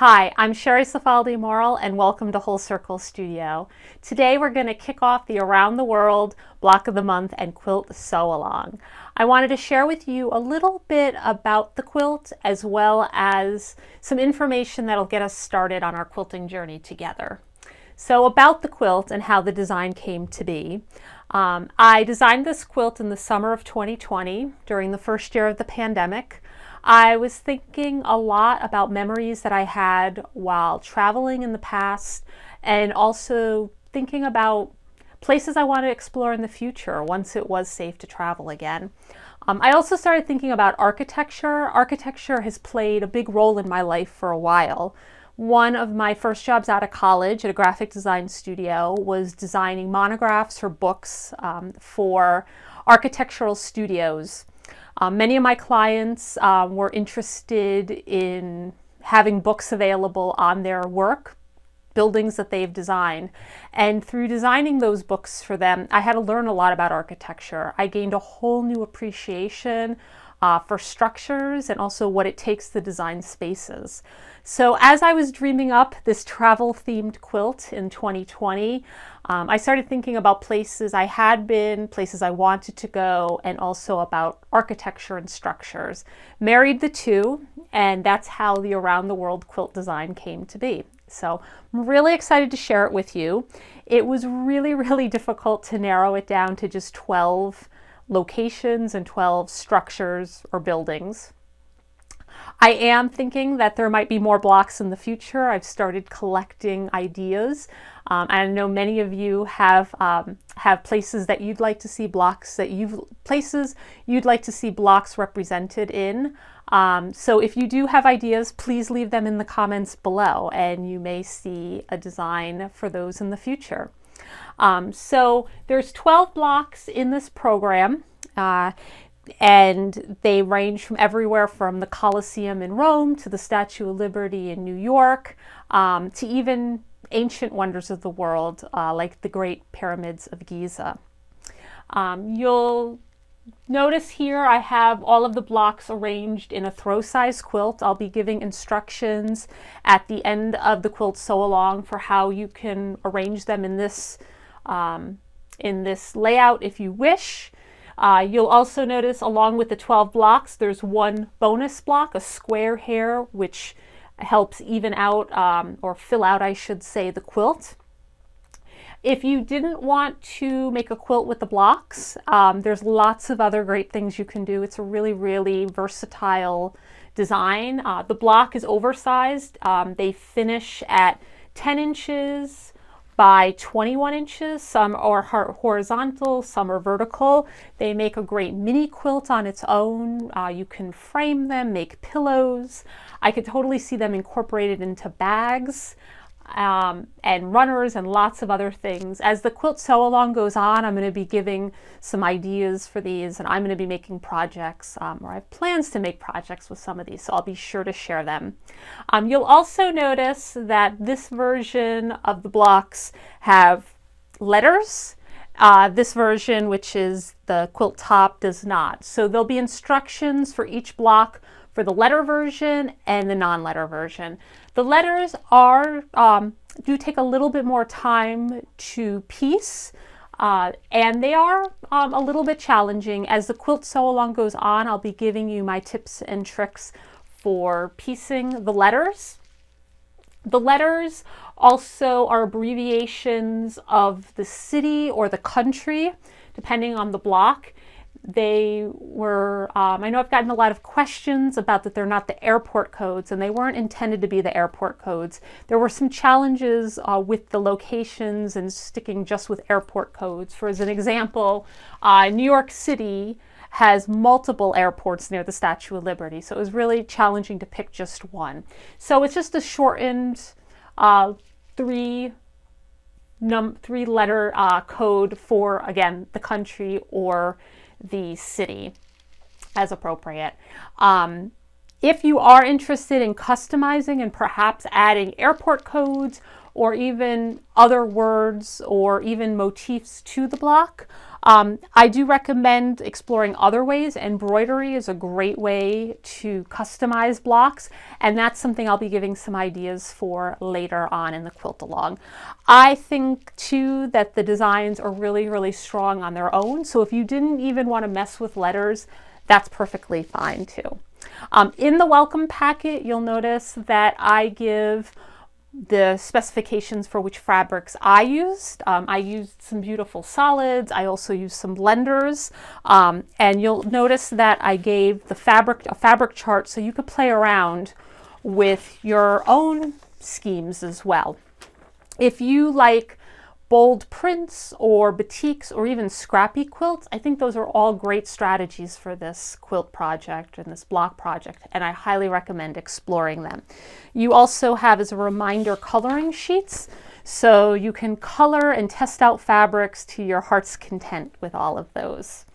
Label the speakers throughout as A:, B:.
A: Hi, I'm Sherry Cifaldi-Morrell and welcome to Whole Circle Studio. Today we're going to kick off the Around the World Block of the Month and Quilt Sew Along. I wanted to share with you a little bit about the quilt as well as some information that'll get us started on our quilting journey together. So about the quilt and how the design came to be. I designed this quilt in the summer of 2020 during the first year of the pandemic. I was thinking a lot about memories that I had while traveling in the past and also thinking about places I want to explore in the future once it was safe to travel again. I also started thinking about architecture. Architecture has played a big role in my life for a while. One of my first jobs out of college at a graphic design studio was designing monographs for books for architectural studios. Many of my clients were interested in having books available on their work, buildings that they've designed. And through designing those books for them, I had to learn a lot about architecture. I gained a whole new appreciation for structures and also what it takes to design spaces. So as I was dreaming up this travel-themed quilt in 2020, I started thinking about places I had been, places I wanted to go, and also about architecture and structures. Married the two, and that's how the Around the World quilt design came to be. So I'm really excited to share it with you. It was really difficult to narrow it down to just 12 locations and 12 structures or buildings. I am thinking that there might be more blocks in the future. I've started collecting ideas. I know many of you have places that you'd like to see blocks places you'd like to see blocks represented in. So if you do have ideas, please leave them in the comments below, and you may see a design for those in the future. So there's 12 blocks in this program. And they range from everywhere from the Colosseum in Rome to the Statue of Liberty in New York, to even ancient wonders of the world like the Great Pyramids of Giza. You'll notice here I have all of the blocks arranged in a throw-size quilt. I'll be giving instructions at the end of the quilt sew along for how you can arrange them in this layout if you wish. You'll also notice along with the 12 blocks, there's one bonus block, a square hair, which helps even out, or fill out, I should say, the quilt. If you didn't want to make a quilt with the blocks, there's lots of other great things you can do. It's a really versatile design. The block is oversized. They finish at 10 inches by 21 inches. Some are horizontal, some are vertical. They make a great mini quilt on its own. You can frame them, make pillows. I could totally see them incorporated into bags and runners and lots of other things. As the quilt sew along goes on, I'm going to be giving some ideas for these, and I'm going to be making projects, or I have plans to make projects with some of these, so I'll be sure to share them. You'll also notice that this version of the blocks have letters. This version, which is the quilt top, does not. So there'll be instructions for each block for the letter version and the non-letter version. The letters do take a little bit more time to piece, and they are a little bit challenging. As the quilt sew along goes on, I'll be giving you my tips and tricks for piecing the letters. The letters also are abbreviations of the city or the country, depending on the block. They were, I know I've gotten a lot of questions about that they're not the airport codes, and they weren't intended to be the airport codes. There were some challenges with the locations and sticking just with airport codes. For as an example, New York City has multiple airports near the Statue of Liberty, so it was really challenging to pick just one. So it's just a shortened three letter code for, again, the country or the city as appropriate. If you are interested in customizing and perhaps adding airport codes or even other words or even motifs to the block, I do recommend exploring other ways. Embroidery is a great way to customize blocks, and that's something I'll be giving some ideas for later on in the quilt along. I think too that the designs are really, really strong on their own, so if you didn't even want to mess with letters, that's perfectly fine too. In the welcome packet, you'll notice that I give the specifications for which fabrics I used. I used some beautiful solids. I also used some blenders. And you'll notice that I gave a fabric chart so you could play around with your own schemes as well. If you like bold prints or batiks or even scrappy quilts, I think those are all great strategies for this quilt project and this block project, and I highly recommend exploring them. You also have, as a reminder, coloring sheets, so you can color and test out fabrics to your heart's content with all of those.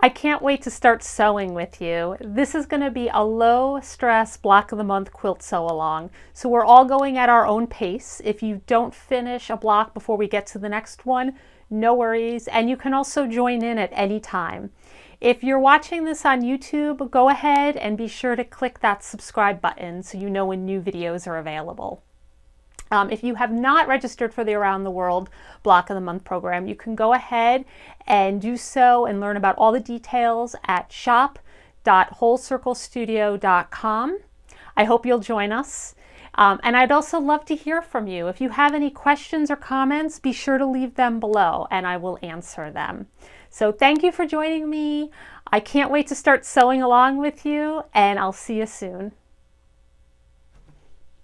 A: I can't wait to start sewing with you. This is going to be a low stress block of the month quilt sew along. So we're all going at our own pace. If you don't finish a block before we get to the next one, no worries. And you can also join in at any time. If you're watching this on YouTube, go ahead and be sure to click that subscribe button so you know when new videos are available. If you have not registered for the Around the World Block of the Month program, you can go ahead and do so and learn about all the details at shop.wholecirclestudio.com. I hope you'll join us. And I'd also love to hear from you. If you have any questions or comments, be sure to leave them below and I will answer them. So thank you for joining me. I can't wait to start sewing along with you, and I'll see you soon.